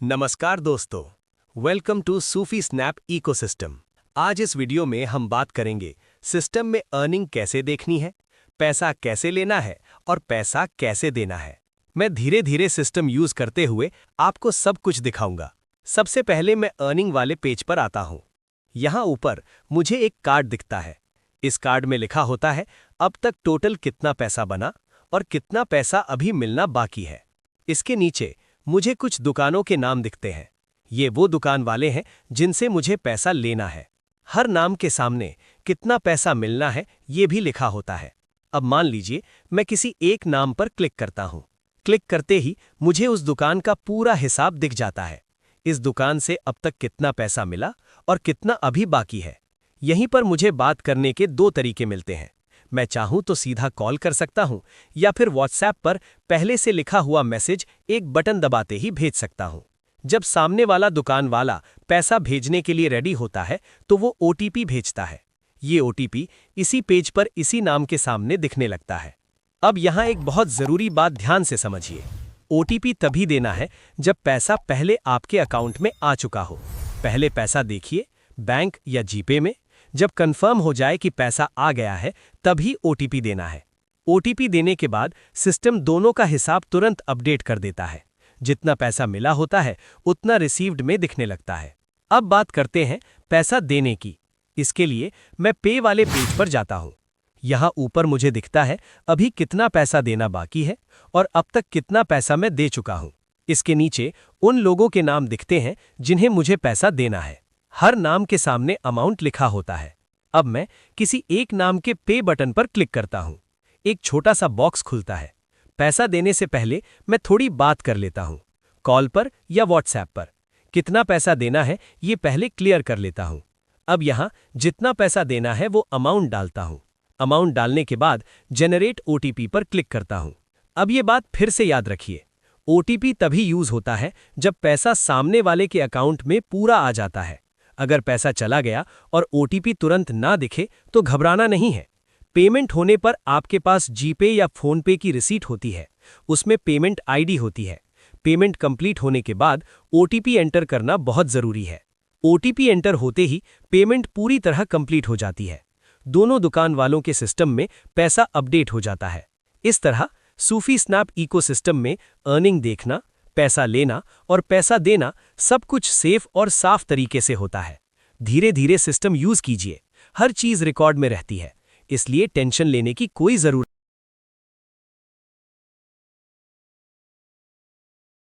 नमस्कार दोस्तों, welcome to Sufi snap ecosystem. आज इस वीडियो में हम बात करेंगे सिस्टम में अर्निंग कैसे देखनी है, पैसा कैसे लेना है और पैसा कैसे देना है। मैं धीरे धीरे सिस्टम यूज करते हुए आपको सब कुछ दिखाऊंगा। सबसे पहले मैं अर्निंग वाले पेज पर आता हूं। यहाँ ऊपर मुझे एक कार्ड दिखता है। इस कार्ड में लिखा होता है अब तक टोटल कितना पैसा बना और कितना पैसा अभी मिलना बाकी है। इसके नीचे मुझे कुछ दुकानों के नाम दिखते हैं। ये वो दुकान वाले हैं जिनसे मुझे पैसा लेना है। हर नाम के सामने कितना पैसा मिलना है ये भी लिखा होता है। अब मान लीजिए मैं किसी एक नाम पर क्लिक करता हूं। क्लिक करते ही मुझे उस दुकान का पूरा हिसाब दिख जाता है। इस दुकान से अब तक कितना पैसा मिला और कितना अभी बाकी है। यहीं पर मुझे बात करने के दो तरीके मिलते हैं। मैं चाहूं तो सीधा कॉल कर सकता हूं या फिर व्हाट्सएप पर पहले से लिखा हुआ मैसेज एक बटन दबाते ही भेज सकता हूं। जब सामने वाला दुकान वाला पैसा भेजने के लिए रेडी होता है तो वो ओटीपी भेजता है। ये ओटीपी इसी पेज पर इसी नाम के सामने दिखने लगता है। अब यहाँ एक बहुत ज़रूरी बात ध्यान से समझिए। ओटीपी तभी देना है जब पैसा पहले आपके अकाउंट में आ चुका हो। पहले पैसा देखिए, बैंक या जीपे में। जब कंफर्म हो जाए कि पैसा आ गया है तभी ओटीपी देना है। ओटीपी देने के बाद सिस्टम दोनों का हिसाब तुरंत अपडेट कर देता है। जितना पैसा मिला होता है उतना रिसीव्ड में दिखने लगता है। अब बात करते हैं पैसा देने की। इसके लिए मैं पे वाले पेज पर जाता हूं। यहाँ ऊपर मुझे दिखता है अभी कितना पैसा देना बाकी है और अब तक कितना पैसा मैं दे चुका हूं। इसके नीचे उन लोगों के नाम दिखते हैं जिन्हें मुझे पैसा देना है। हर नाम के सामने अमाउंट लिखा होता है। अब मैं किसी एक नाम के पे बटन पर क्लिक करता हूं। एक छोटा सा बॉक्स खुलता है। पैसा देने से पहले मैं थोड़ी बात कर लेता हूं। कॉल पर या व्हाट्सएप पर कितना पैसा देना है ये पहले क्लियर कर लेता हूं। अब यहां जितना पैसा देना है वो अमाउंट डालता हूं। अमाउंट डालने के बाद जनरेट ओटीपी पर क्लिक करता हूं। अब ये बात फिर से याद रखिए, ओटीपी तभी यूज होता है जब पैसा सामने वाले के अकाउंट में पूरा आ जाता है। अगर पैसा चला गया और ओटीपी तुरंत ना दिखे तो घबराना नहीं है। पेमेंट होने पर आपके पास जीपे या फोनपे की रिसीट होती है। उसमें पेमेंट आईडी होती है। पेमेंट कंप्लीट होने के बाद ओटीपी एंटर करना बहुत जरूरी है। ओटीपी एंटर होते ही पेमेंट पूरी तरह कंप्लीट हो जाती है। दोनों दुकान वालों के सिस्टम में पैसा अपडेट हो जाता है। इस तरह सूफी स्नैप इकोसिस्टम में अर्निंग देखना, पैसा लेना और पैसा देना सब कुछ सेफ और साफ तरीके से होता है। धीरे धीरे सिस्टम यूज कीजिए। हर चीज रिकॉर्ड में रहती है, इसलिए टेंशन लेने की कोई जरूरत